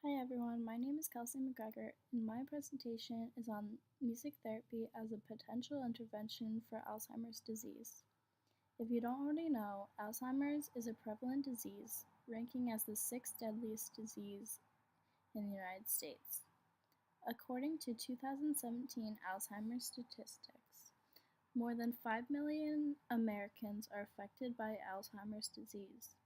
Hi everyone, my name is Kelsey McGregor, and my presentation is on music therapy as a potential intervention for Alzheimer's disease. If you don't already know, Alzheimer's is a prevalent disease, ranking as the sixth deadliest disease in the United States. According to 2017 Alzheimer's statistics, more than 5 million Americans are affected by Alzheimer's disease.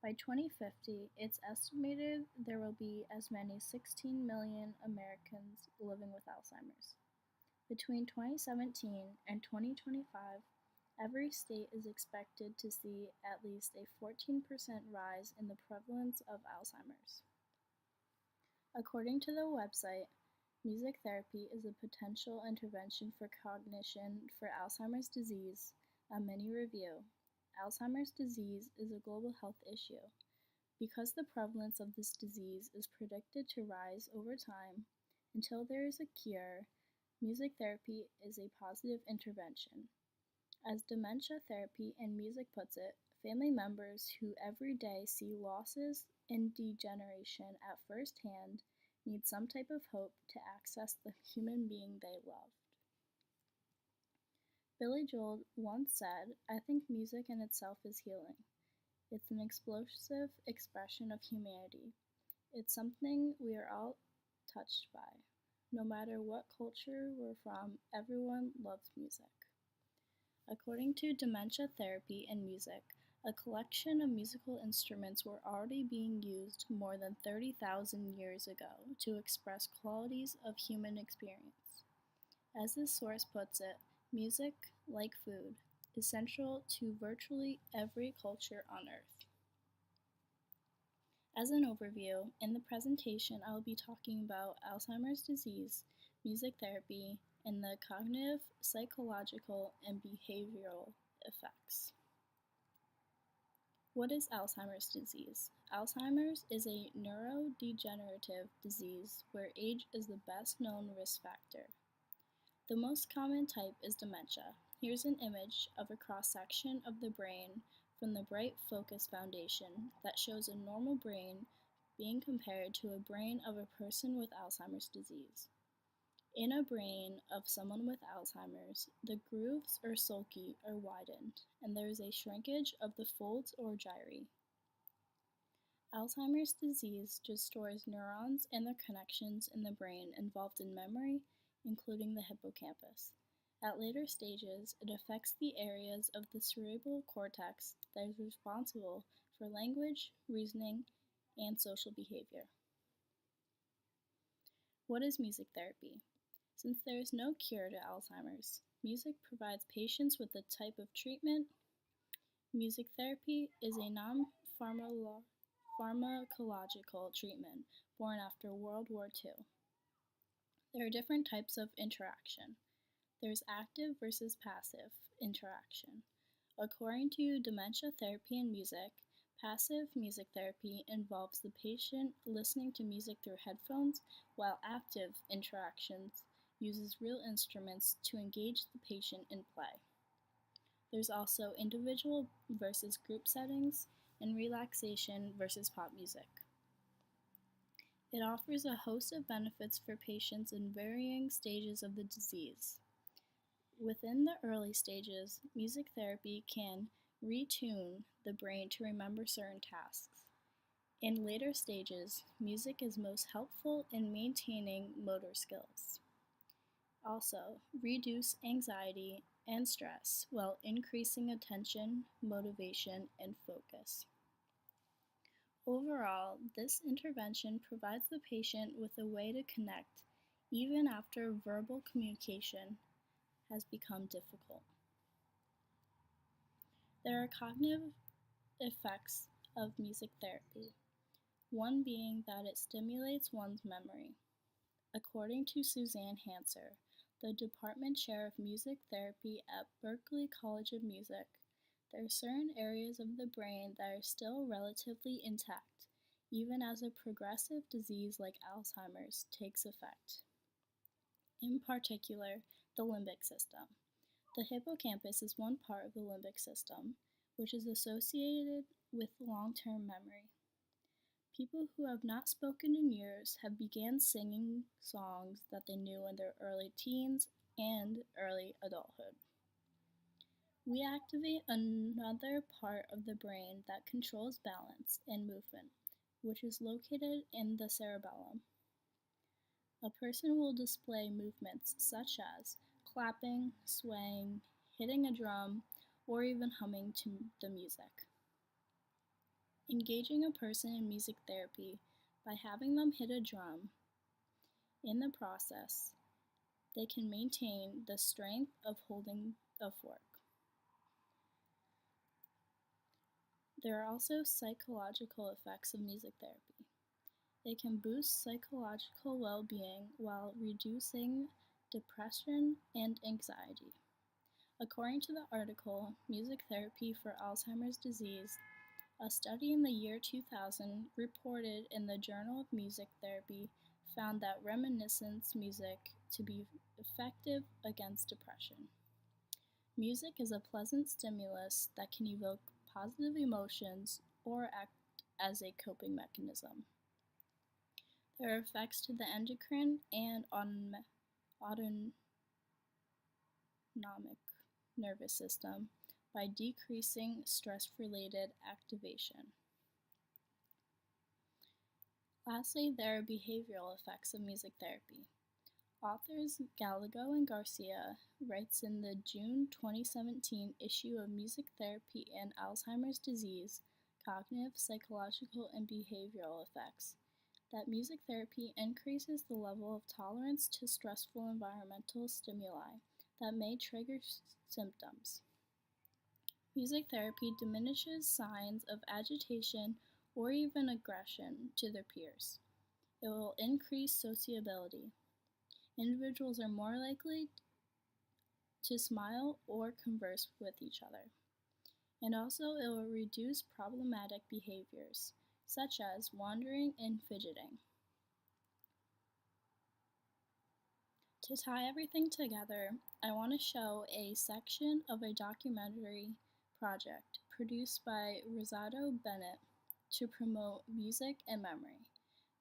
By 2050, it's estimated there will be as many as 16 million Americans living with Alzheimer's. Between 2017 and 2025, every state is expected to see at least a 14% rise in the prevalence of Alzheimer's. According to the website, music therapy is a potential intervention for cognition for Alzheimer's disease, a mini review. Alzheimer's disease is a global health issue. Because the prevalence of this disease is predicted to rise over time until there is a cure, music therapy is a positive intervention. As dementia therapy and music puts it, family members who every day see losses and degeneration at first hand need some type of hope to access the human being they loved. Billy Joel once said, "I think music in itself is healing. It's an explosive expression of humanity. It's something we are all touched by. No matter what culture we're from, everyone loves music." According to Dementia Therapy and Music, a collection of musical instruments were already being used more than 30,000 years ago to express qualities of human experience. As this source puts it, music, like food, is central to virtually every culture on Earth. As an overview, in the presentation I will be talking about Alzheimer's disease, music therapy, and the cognitive, psychological, and behavioral effects. What is Alzheimer's disease? Alzheimer's is a neurodegenerative disease where age is the best known risk factor. The most common type is dementia. Here's an image of a cross-section of the brain from the Bright Focus Foundation that shows a normal brain being compared to a brain of a person with Alzheimer's disease. In a brain of someone with Alzheimer's, the grooves or sulci are widened, and there is a shrinkage of the folds or gyri. Alzheimer's disease distorts neurons and their connections in the brain involved in memory, including the hippocampus. At later stages, it affects the areas of the cerebral cortex that is responsible for language, reasoning, and social behavior. What is music therapy? Since there is no cure to Alzheimer's, music provides patients with a type of treatment. Music therapy is a non-pharmacological treatment born after World War II. There are different types of interaction. There's active versus passive interaction. According to Dementia Therapy and Music, passive music therapy involves the patient listening to music through headphones, while active interactions uses real instruments to engage the patient in play. There's also individual versus group settings and relaxation versus pop music. It offers a host of benefits for patients in varying stages of the disease. Within the early stages, music therapy can retune the brain to remember certain tasks. In later stages, music is most helpful in maintaining motor skills. Also, reduce anxiety and stress while increasing attention, motivation, and focus. Overall, this intervention provides the patient with a way to connect even after verbal communication has become difficult. There are cognitive effects of music therapy, one being that it stimulates one's memory. According to Suzanne Hanser, the department chair of music therapy at Berklee College of Music, there are certain areas of the brain that are still relatively intact, even as a progressive disease like Alzheimer's takes effect. In particular, the limbic system. The hippocampus is one part of the limbic system, which is associated with long-term memory. People who have not spoken in years have began singing songs that they knew in their early teens and early adulthood. We activate another part of the brain that controls balance and movement, which is located in the cerebellum. A person will display movements such as clapping, swaying, hitting a drum, or even humming to the music. Engaging a person in music therapy by having them hit a drum. In the process, they can maintain the strength of holding a fork. There are also psychological effects of music therapy. It can boost psychological well-being while reducing depression and anxiety. According to the article, Music Therapy for Alzheimer's Disease, a study in the year 2000 reported in the Journal of Music Therapy found that reminiscence music to be effective against depression. Music is a pleasant stimulus that can evoke positive emotions or act as a coping mechanism. There are effects to the endocrine and autonomic nervous system by decreasing stress-related activation. Lastly, there are behavioral effects of music therapy. Authors Gallego and Garcia writes in the June 2017 issue of Music Therapy and Alzheimer's Disease, Cognitive, Psychological, and Behavioral Effects, that music therapy increases the level of tolerance to stressful environmental stimuli that may trigger symptoms. Music therapy diminishes signs of agitation or even aggression to their peers. It will increase sociability. Individuals are more likely to smile or converse with each other. And also it will reduce problematic behaviors, such as wandering and fidgeting. To tie everything together, I want to show a section of a documentary project produced by Rosado Bennett to promote music and memory.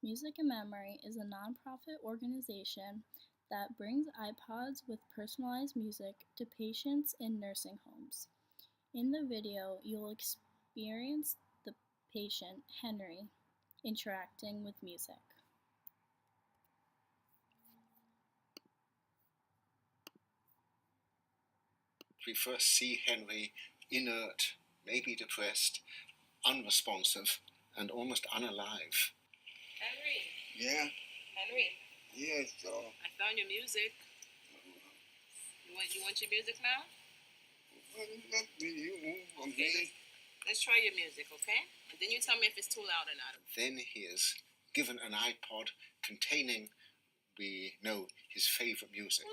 Music and Memory is a nonprofit organization that brings iPods with personalized music to patients in nursing homes. In the video, you'll experience the patient, Henry, interacting with music. We first see Henry inert, maybe depressed, unresponsive, and almost unalive. Henry. Yeah? Henry. Yes, I found your music. You want your music now? Okay, let's try your music, okay? And then you tell me if it's too loud or not. Then he is given an iPod containing, we know, his favorite music.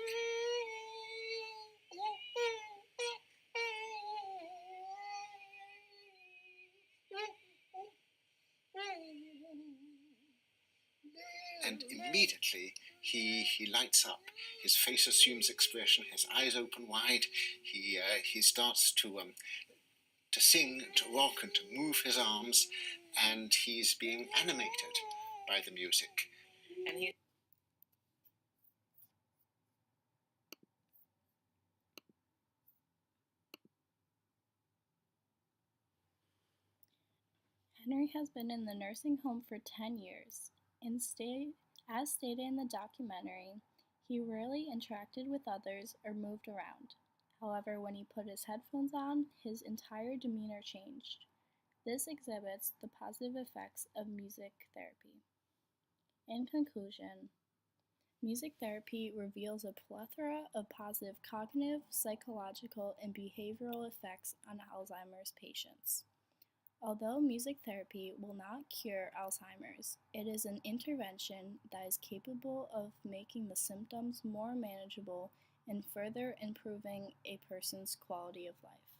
And immediately he lights up. His face assumes expression. His eyes open wide. He starts to sing, to rock, and to move his arms, and he's being animated by the music. And he Henry has been in the nursing home for 10 years, and as stated in the documentary, he rarely interacted with others or moved around. However, when he put his headphones on, his entire demeanor changed. This exhibits the positive effects of music therapy. In conclusion, music therapy reveals a plethora of positive cognitive, psychological, and behavioral effects on Alzheimer's patients. Although music therapy will not cure Alzheimer's, it is an intervention that is capable of making the symptoms more manageable and further improving a person's quality of life.